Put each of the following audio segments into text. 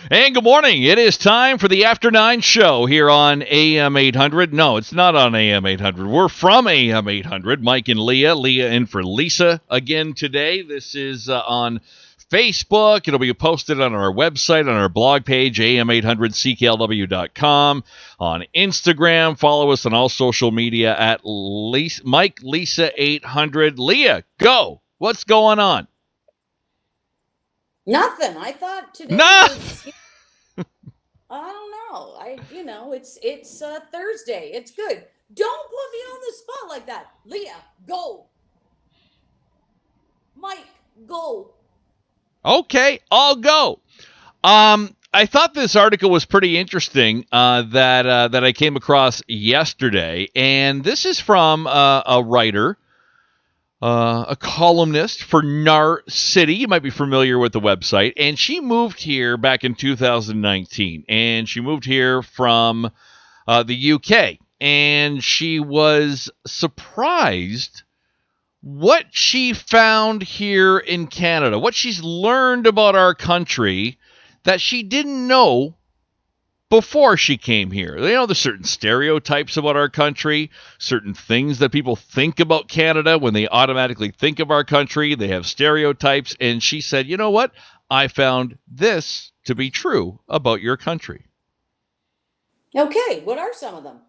And good morning. It is time for the After 9 show here on AM800. No, it's not on AM800. We're from AM800. Mike and Leah. Leah in for Lisa again today. This is on Facebook. It'll be posted on our website, on our blog page, am800cklw.com. On Instagram, follow us on all social media at Mike Lisa 800. Leah, go. What's going on? Nothing. I thought today No. was, I don't know. It's Thursday. It's good. Don't put me on the spot like that. Leah, go. Mike, go. Okay, I'll go. I thought this article was pretty interesting that I came across yesterday, and this is from a writer, a columnist for Nar City. You might be familiar with the website, and she moved here back in 2019, and she moved here from the UK, and she was surprised what she found here in Canada, what she's learned about our country that she didn't know before she came here. You know, there's certain stereotypes about our country, certain things that people think about Canada when they automatically think of our country. They have stereotypes. And she said, you know what? I found this to be true about your country. Okay, what are some of them?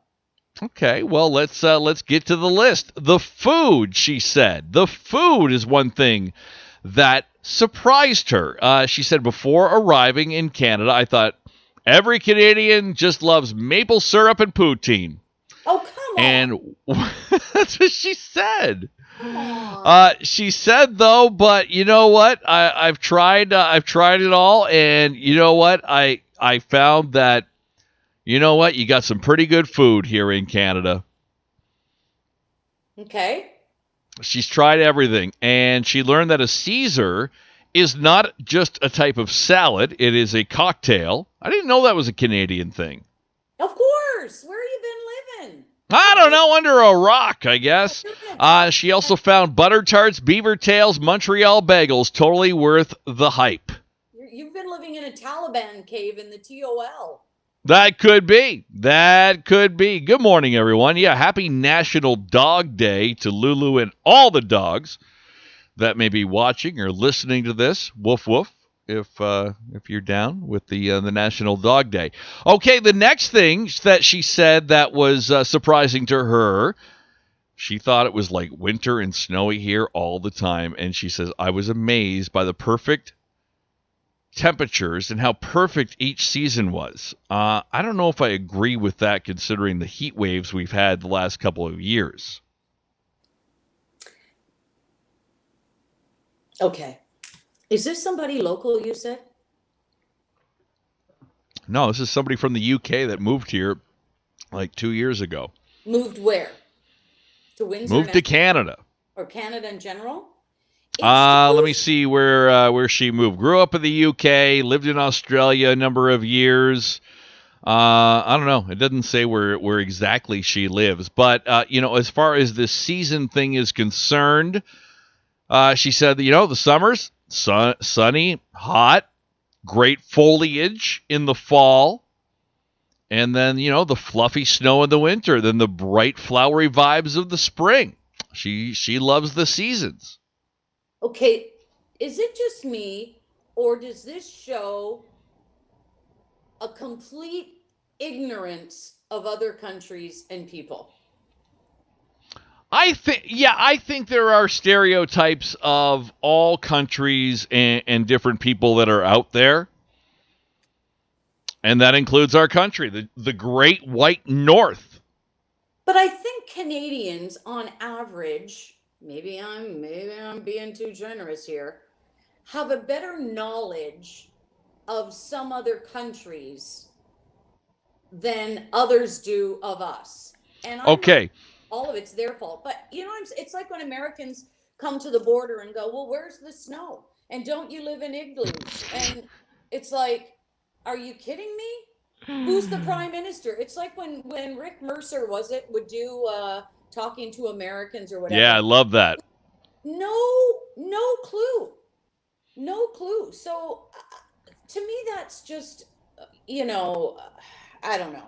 Okay, well, let's get to the list. The food, she said. The food is one thing that surprised her. She said, before arriving in Canada, I thought every Canadian just loves maple syrup and poutine. Oh, come on. And that's what she said. Come on. She said though, but you know what? I've tried it all, and you know what? I found that. You know what? You got some pretty good food here in Canada. Okay. She's tried everything, and she learned that a Caesar is not just a type of salad. It is a cocktail. I didn't know that was a Canadian thing. Of course. Where you been living? I don't know, under a rock, I guess. She also found butter tarts, beaver tails, Montreal bagels, totally worth the hype. You've been living in a Taliban cave in the TOL. That could be. That could be. Good morning, everyone. Yeah, happy National Dog Day to Lulu and all the dogs that may be watching or listening to this. Woof woof. If you're down with the National Dog Day. Okay, the next thing that she said that was surprising to her, she thought it was like winter and snowy here all the time, and she says, I was amazed by the perfect temperatures and how perfect each season was. I don't know if I agree with that considering the heat waves we've had the last couple of years. Okay. Is this somebody local, you said? No, this is somebody from the UK that moved here like 2 years ago. Moved where? To Windsor? Moved to Canada. Or Canada in general? Let me see where she moved. Grew up in the UK, lived in Australia a number of years. I don't know. It doesn't say where exactly she lives. But, as far as the season thing is concerned, she said, the summers, sunny, hot, great foliage in the fall. And then, the fluffy snow in the winter. Then the bright, flowery vibes of the spring. She loves the seasons. Okay, is it just me, or does this show a complete ignorance of other countries and people? I think there are stereotypes of all countries and different people that are out there. And that includes our country, the Great White North. But I think Canadians, on average, maybe I'm being too generous here, have a better knowledge of some other countries than others do of us. And I'm Okay. not, all of it's their fault. But it's like when Americans come to the border and go, well, where's the snow? And don't you live in igloos? And it's like, are you kidding me? Who's the prime minister? It's like when Rick Mercer would do talking to Americans or whatever. Yeah, I love that. No clue. So to me, that's just, you know, I don't know.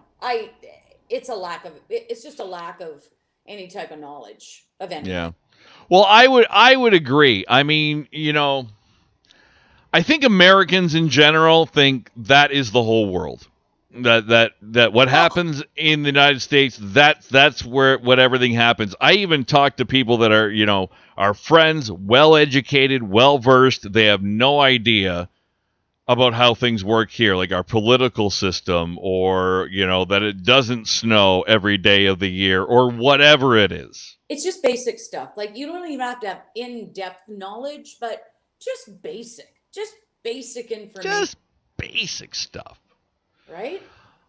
It's just a lack of any type of knowledge of Yeah. anything. Well, I would agree. I mean, I think Americans in general think that is the whole world. That what Well, happens in the United States, that's where what everything happens. I even talk to people that are, our friends, well educated, well versed. They have no idea about how things work here, like our political system, or that it doesn't snow every day of the year, or whatever it is. it's just basic stuff. Like you don't even have to have in-depth knowledge, but just basic information, Just basic stuff. right?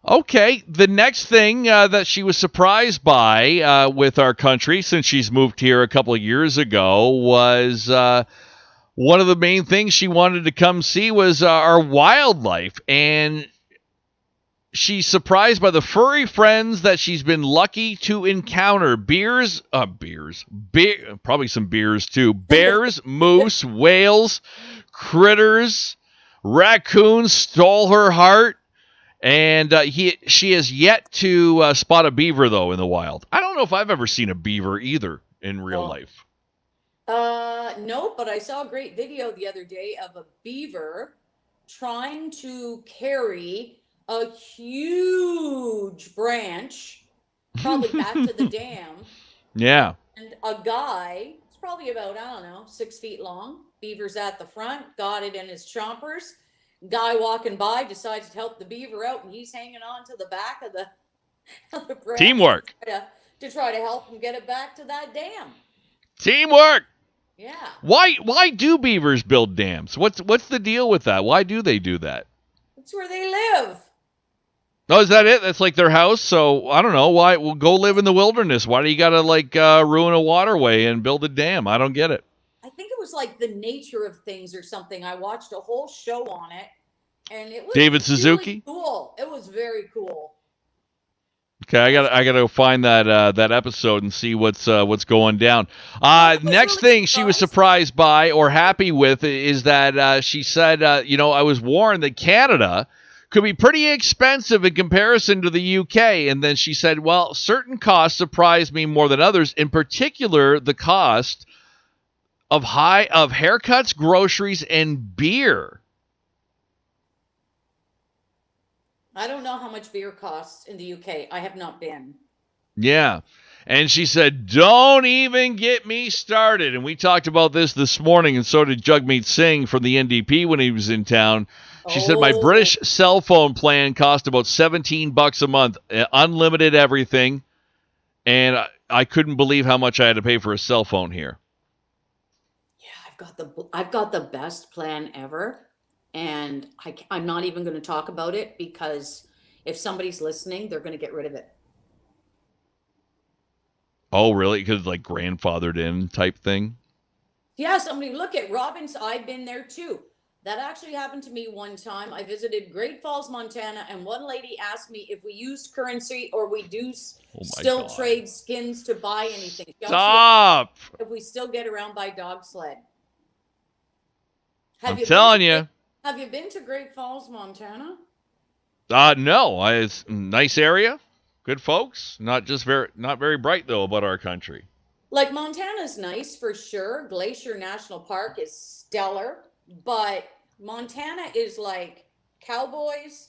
Okay, the next thing that she was surprised by with our country, since she's moved here a couple of years ago, was one of the main things she wanted to come see was our wildlife. And she's surprised by the furry friends that she's been lucky to encounter. Probably some beers too. Bears, moose, whales, critters, raccoons stole her heart. And she has yet to spot a beaver, though, in the wild. I don't know if I've ever seen a beaver either in real life. No, but I saw a great video the other day of a beaver trying to carry a huge branch, probably back to the dam. Yeah. And a guy, it's probably about, I don't know, 6 feet long. Beaver's at the front, got it in his chompers. Guy walking by decides to help the beaver out, and he's hanging on to the back of the branch. Teamwork. To try to help him get it back to that dam. Teamwork. Yeah. Why do beavers build dams? What's the deal with that? Why do they do that? That's where they live. Oh, is that it? That's like their house? So, I don't know. Why? Well, go live in the wilderness. Why do you got to, ruin a waterway and build a dam? I don't get it. I think it was like the nature of things or something. I watched a whole show on it, and it was David Suzuki? really cool. It was very cool. Okay, I gotta find that episode and see what's going down. Next thing she was surprised by or happy with is that she said, I was warned that Canada could be pretty expensive in comparison to the UK, and then she said, well, certain costs surprised me more than others. In particular, the cost of haircuts, groceries, and beer. I don't know how much beer costs in the UK. I have not been. Yeah. And she said, don't even get me started. And we talked about this morning, and so did Jagmeet Singh from the NDP when he was in town. She said, my British cell phone plan cost about $17 a month, unlimited everything. And I couldn't believe how much I had to pay for a cell phone here. Yeah, I've got the best plan ever. And I'm not even going to talk about it because if somebody's listening, they're going to get rid of it. Oh, really? Because like grandfathered in type thing? Yeah, somebody look at Robbins. I've been there too. That actually happened to me one time. I visited Great Falls, Montana, and one lady asked me if we used currency or we do still trade skins to buy anything. Stop! If we still get around by dog sled. I'm telling you. Have you been to Great Falls, Montana? No. It's a nice area. Good folks. Not very bright though about our country. Like Montana's nice for sure. Glacier National Park is stellar, but Montana is like cowboys,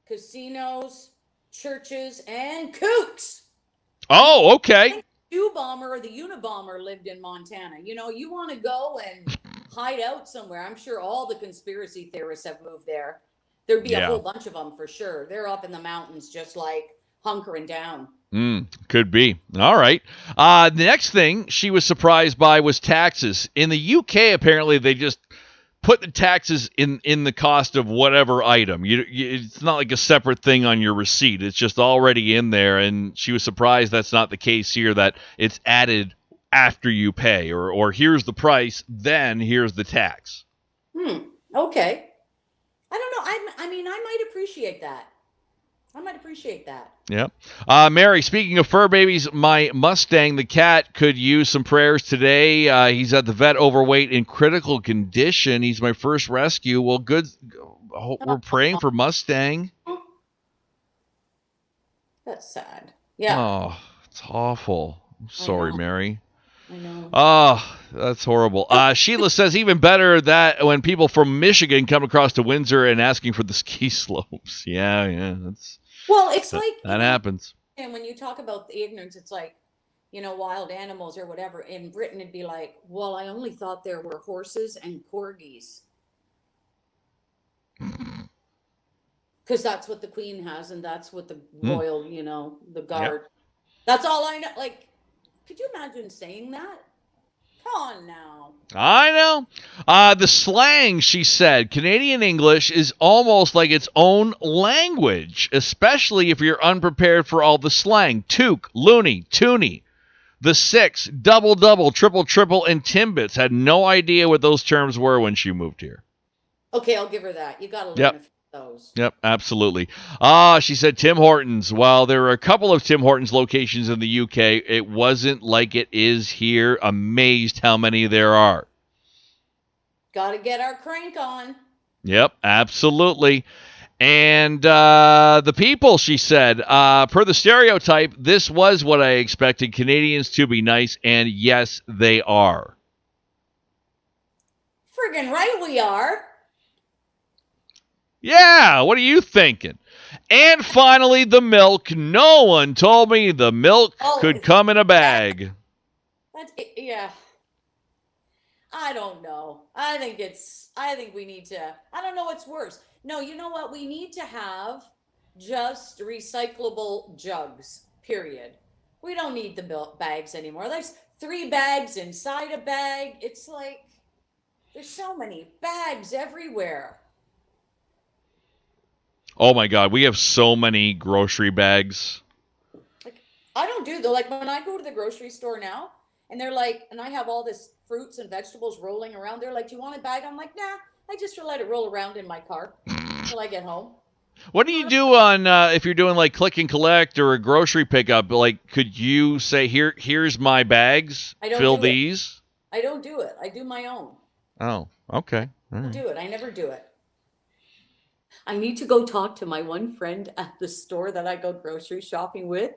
casinos, churches, and kooks. Oh, okay. The U-bomber or the Unabomber lived in Montana. You want to go and hide out somewhere. I'm sure all the conspiracy theorists have moved there. There'd be a whole bunch of them for sure. They're up in the mountains just like hunkering down. Could be. All right. The next thing she was surprised by was taxes. In the UK, apparently, they just put the taxes in the cost of whatever item. It's not like a separate thing on your receipt. It's just already in there, and she was surprised that's not the case here, that it's added after you pay, or here's the price, then here's the tax. Okay. I don't know. I mean, I might appreciate that. Yep. Mary, speaking of fur babies, my Mustang, the cat, could use some prayers today. He's at the vet, overweight, in critical condition. He's my first rescue. Well, good. we're praying for Mustang. That's sad. Yeah. Oh, it's awful. I'm sorry, Mary. I know. Oh, that's horrible. Sheila says even better that when people from Michigan come across to Windsor and asking for the ski slopes. Yeah, It's like that happens. And when you talk about the ignorance, it's like, wild animals or whatever. In Britain, it'd be like, well, I only thought there were horses and corgis. Because that's what the Queen has, and that's what the royal, the guard. Yep. That's all I know. Like, could you imagine saying that? Come on now. I know. The slang, she said, Canadian English is almost like its own language, especially if you're unprepared for all the slang. Toque, loony, toonie, the six, double, triple, and timbits. Had no idea what those terms were when she moved here. Okay, I'll give her that. You got to learn a few of those. Yep, absolutely. She said Tim Hortons. While there are a couple of Tim Hortons locations in the UK, it wasn't like it is here. Amazed how many there are. Got to get our crank on. Yep, absolutely. And the people, she said, per the stereotype, this was what I expected Canadians to be nice, and yes, they are. Friggin' right we are. Yeah, what are you thinking? And finally, the milk. No one told me the milk could come in a bag. Yeah. I don't know. I think we need to, I don't know what's worse. No, you know what? We need to have just recyclable jugs, period. We don't need the milk bags anymore. There's 3 bags inside a bag. It's like, there's so many bags everywhere. Oh my God, we have so many grocery bags. Like, I don't do though. Like when I go to the grocery store now, and they're like, and I have all this fruits and vegetables rolling around. They're like, "Do you want a bag?" I'm like, "Nah, I just let it roll around in my car until I get home." What do you do on if you're doing like click and collect or a grocery pickup? Like, could you say, here's my bags, fill these? I don't do it. I do my own. Oh, okay. I don't do it. I never do it. I need to go talk to my one friend at the store that I go grocery shopping with.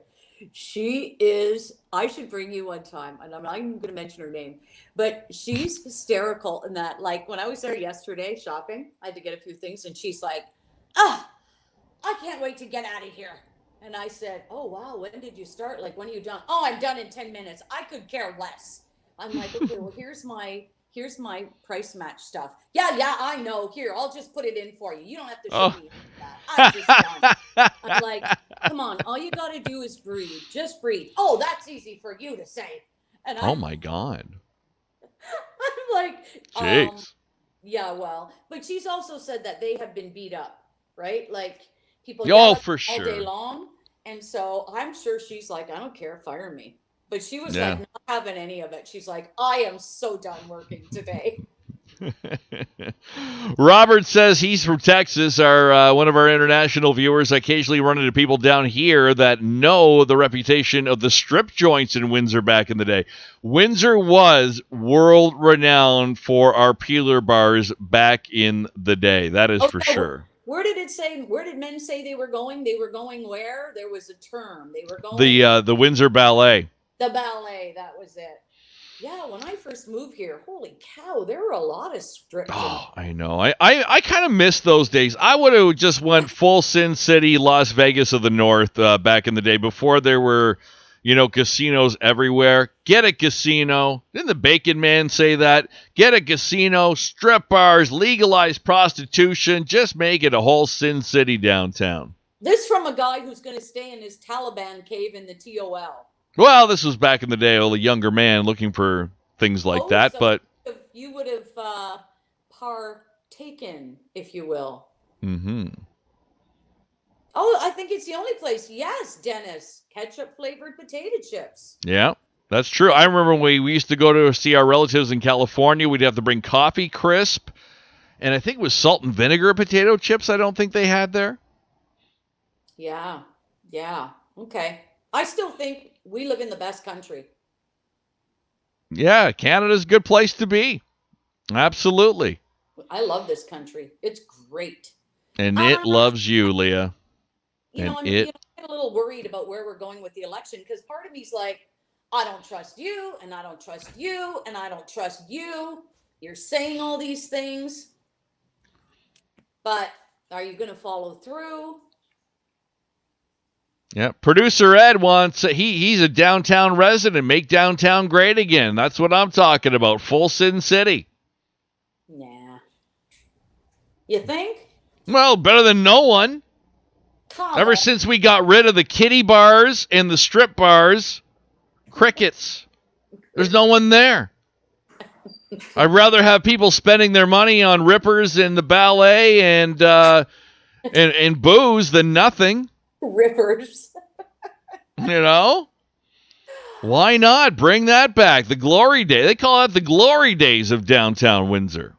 I should bring you one time, and I'm not even going to mention her name, but she's hysterical in that, like, when I was there yesterday shopping, I had to get a few things, and she's like, I can't wait to get out of here. And I said, oh, wow, when did you start? Like, when are you done? Oh, I'm done in 10 minutes. I could care less. I'm like, okay, well, here's my price match stuff. Yeah, I know. Here, I'll just put it in for you. You don't have to show me that. I'm just done. I'm like, come on, all you got to do is breathe. Just breathe. Oh, that's easy for you to say. And oh my God. I'm like, jeez. Yeah, well, but she's also said that they have been beat up, right? Like people for all day long. And so I'm sure she's like, I don't care, fire me. But she was like, not having any of it. She's like, I am so done working today. Robert says he's from Texas. One of our international viewers. I occasionally run into people down here that know the reputation of the strip joints in Windsor back in the day. Windsor was world renowned for our peeler bars back in the day. That is for sure. Where did it say? Where did men say they were going? They were going where? There was a term. They were going the Windsor Ballet. The ballet, that was it. Yeah, when I first moved here, holy cow, there were a lot of strips. Oh, I know. I kind of miss those days. I would have just went full Sin City, Las Vegas of the North back in the day before there were, casinos everywhere. Get a casino. Didn't the Bacon Man say that? Get a casino, strip bars, legalize prostitution. Just make it a whole Sin City downtown. This from a guy who's going to stay in his Taliban cave in the TOL. Well, this was back in the day, a younger man looking for things like that, so but you would have partaken, if you will. Mm-hmm. Oh, I think it's the only place. Yes, Dennis, ketchup-flavored potato chips. Yeah, that's true. I remember when we used to go to see our relatives in California, we'd have to bring coffee crisp, and I think it was salt and vinegar potato chips I don't think they had there. Yeah, okay. I still think we live in the best country. Yeah, Canada's a good place to be. Absolutely. I love this country. It's great. And it loves you, Leah. You know, I get a little worried about where we're going with the election because part of me's like, I don't trust you, and I don't trust you, and I don't trust you. You're saying all these things, but are you going to follow through? Yeah, producer Ed wants he's a downtown resident. Make downtown great again. That's what I'm talking about. Full Sin City. Nah. You think? Well, better than no one. Ever since we got rid of the kiddie bars and the strip bars, crickets. There's no one there. I'd rather have people spending their money on rippers and the ballet and booze than nothing. Rippers. You know? Why not bring that back? The glory day. They call it the glory days of downtown Windsor.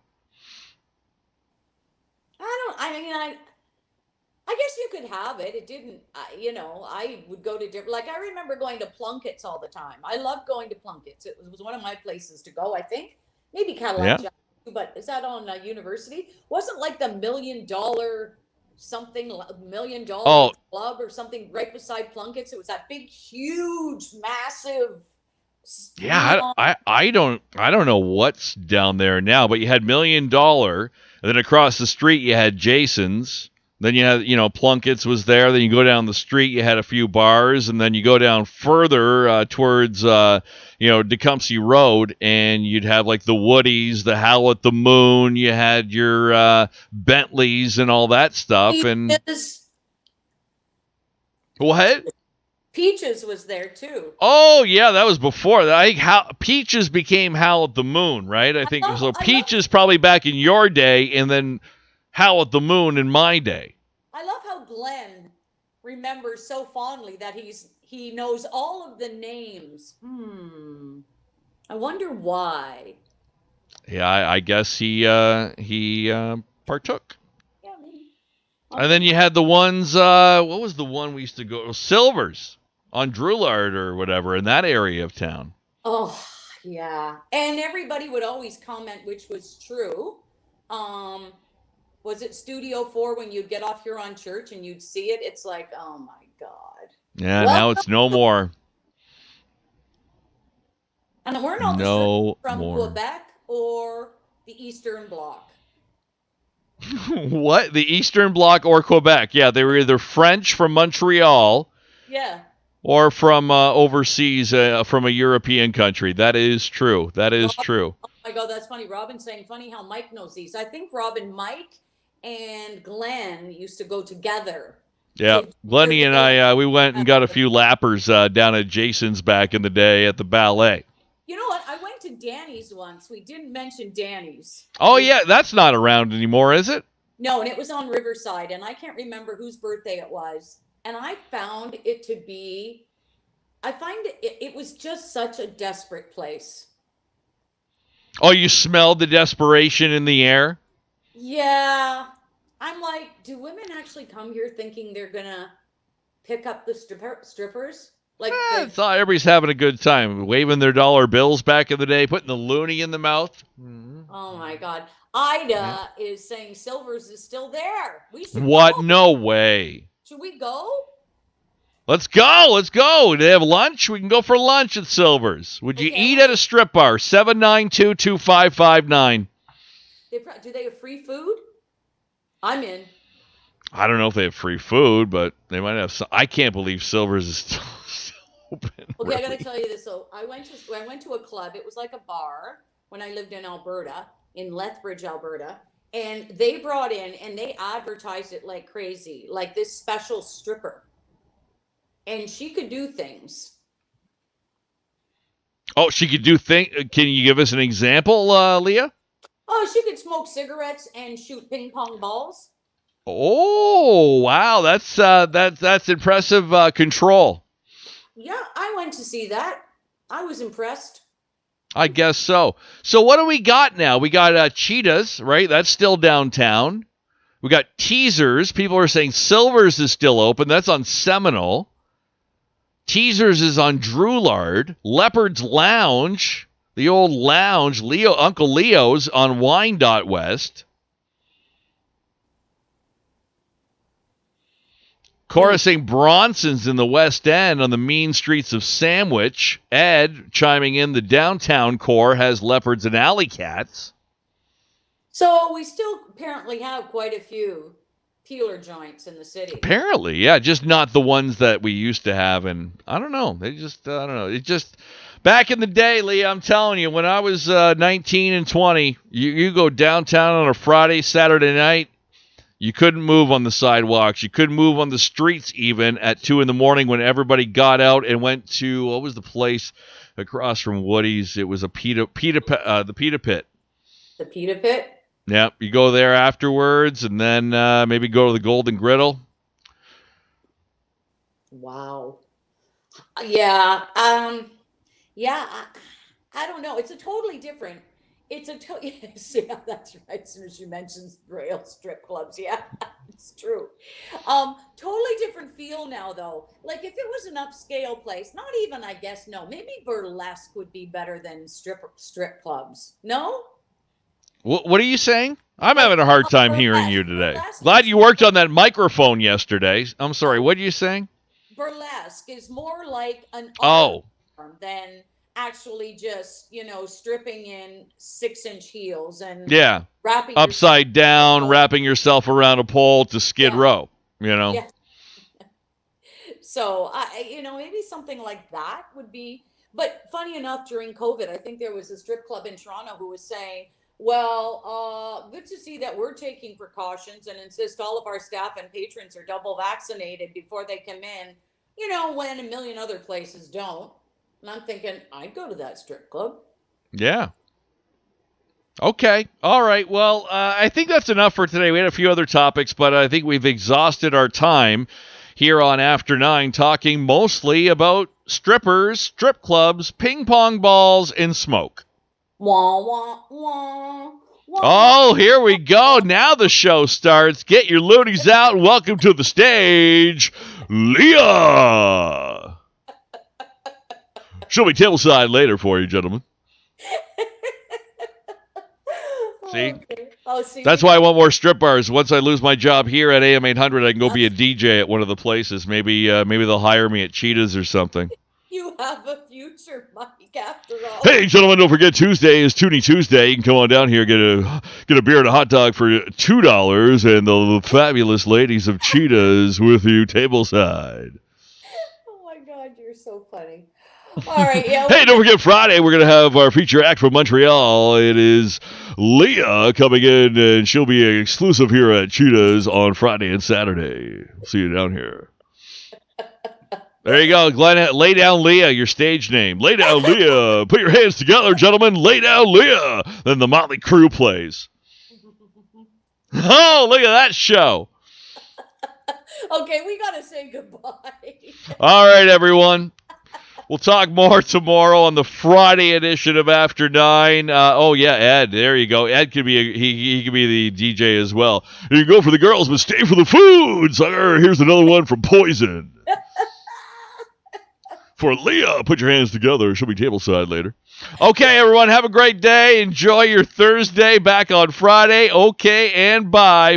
I guess you could have it. It didn't, I would go to different, like I remember going to Plunkett's all the time. I loved going to Plunkett's. It was one of my places to go, I think. Maybe Cadillac, yeah. But is that on University? Wasn't like the $1 million something, $1 million club or something right beside Plunkett's? It was that big, huge, massive. Yeah, I don't know what's down there now, but you had $1 million, and then across the street you had Jason's. Then you had, Plunkett's was there. Then you go down the street, you had a few bars, and then you go down further towards, Tecumseh Road, and you'd have like the Woodies, the Howl at the Moon. You had your Bentleys and all that stuff. And what? Peaches was there too. Oh yeah, that was before that. I think Peaches became Howl at the Moon, right? I think so. Peaches probably back in your day, and then Howl at the Moon in my day. I love how Glenn remembers so fondly that he knows all of the names. I wonder why. Yeah, I guess he partook. Yeah, maybe. And then you had the ones. What was the one we used to go? Silver's on Droulard or whatever in that area of town. Oh yeah, and everybody would always comment, which was true. Was it Studio 4 when you'd get off Huron Church and you'd see it? It's like, oh my God. Yeah, now it's no more. And we're not from Quebec or the Eastern Bloc. What? The Eastern Bloc or Quebec? Yeah, they were either French from Montreal. Yeah. Or from overseas, from a European country. That is true. That is true. Oh my God, that's funny. Robin's saying, funny how Mike knows these. I think Mike, and Glenn used to go together. Yeah, Glennie and I, we went and got a few lappers down at Jason's back in the day at the ballet. You know what? I went to Danny's once. We didn't mention Danny's. Oh, yeah, that's not around anymore, is it? No, and it was on Riverside, and I can't remember whose birthday it was. And I found it to be, it was just such a desperate place. Oh, you smelled the desperation in the air? Yeah. I'm like, do women actually come here thinking they're going to pick up the strippers? Like, I thought everybody's having a good time, waving their dollar bills back in the day, putting the loonie in the mouth. Oh, my God. Ida is saying Silver's is still there. We should What? Go. No way. Should we go? Let's go. Let's go. Do they have lunch? We can go for lunch at Silver's. Would you eat at a strip bar? 792-2559. Do they have free food? I'm in. I don't know if they have free food, but they might have some. I can't believe Silver's is still open. Okay, really. I got to tell you this. So I went to a club. It was like a bar when I lived in Alberta, in Lethbridge, Alberta. And they brought in and they advertised it like crazy, like this special stripper. And she could do things. Oh, she could do things. Can you give us an example, Leah? Oh, she could smoke cigarettes and shoot ping pong balls. Oh, wow. That's impressive control. Yeah, I went to see that. I was impressed. I guess so. So what do we got now? We got Cheetahs, right? That's still downtown. We got Teasers. People are saying Silver's is still open. That's on Seminole. Teasers is on Droulard. Leopard's Lounge, the old lounge, Uncle Leo's on Wyandotte West. Cora saying Bronson's in the West End on the mean streets of Sandwich. Ed chiming in, the downtown core has leopards and alley cats. So we still apparently have quite a few peeler joints in the city. Apparently, yeah, just not the ones that we used to have. And I don't know. I don't know. It just, back in the day, Lee, I'm telling you, when I was 19 and 20, you go downtown on a Friday, Saturday night, you couldn't move on the sidewalks. You couldn't move on the streets even at 2 in the morning when everybody got out and went to, what was the place across from Woody's? It was the Pita Pit. The Pita Pit? Yeah, you go there afterwards and then maybe go to the Golden Griddle. Wow. Yeah. Yeah. I don't know. It's a totally different. Yes, yeah, that's right. As soon as you mentioned rail strip clubs, yeah, it's true. Totally different feel now, though. Like if it was an upscale place, not even, I guess, no, maybe burlesque would be better than strip clubs. No. What are you saying? I'm having a hard time hearing you today. Glad you worked on that microphone yesterday. I'm sorry. What are you saying? Burlesque is more like an art form than actually just, stripping in 6-inch heels and wrapping upside down, wrapping yourself around a pole to Skid Row, Yeah. So, maybe something like that would be, but funny enough, during COVID, I think there was a strip club in Toronto who was saying, well, good to see that we're taking precautions and insist all of our staff and patrons are double vaccinated before they come in, when a million other places don't. And I'm thinking, I'd go to that strip club. Yeah. Okay. All right. Well, I think that's enough for today. We had a few other topics, but I think we've exhausted our time here on After 9 talking mostly about strippers, strip clubs, ping pong balls, and smoke. Wah, wah, wah, wah. Oh, here we go. Now the show starts. Get your loonies out. Welcome to the stage, Leah. She'll be tableside later for you, gentlemen. See? Okay. Oh, see? That's why I want more strip bars. Once I lose my job here at AM800, I can go be a DJ at one of the places. Maybe they'll hire me at Cheetah's or something. You have a future, Mike, after all. Hey, gentlemen, don't forget Tuesday is Toonie Tuesday. You can come on down here, get a beer and a hot dog for $2, and the fabulous ladies of Cheetah's with you tableside. Oh, my God, you're so funny. All right, yeah. Hey, don't forget Friday, we're going to have our feature act from Montreal. It is Leah coming in, and she'll be exclusive here at Cheetah's on Friday and Saturday. See you down here. There you go, Glenn. Lay down Leah, your stage name. Lay down Leah. Put your hands together, gentlemen. Lay down Leah. Then the Motley Crue plays. Oh, look at that show. Okay, we got to say goodbye. All right, everyone. We'll talk more tomorrow on the Friday edition of After 9. Ed. There you go. Ed could be he could be the DJ as well. You can go for the girls, but stay for the food. So here's another one from Poison. For Leah, put your hands together. She'll be tableside later. Okay, everyone, have a great day. Enjoy your Thursday. Back on Friday. Okay, and bye.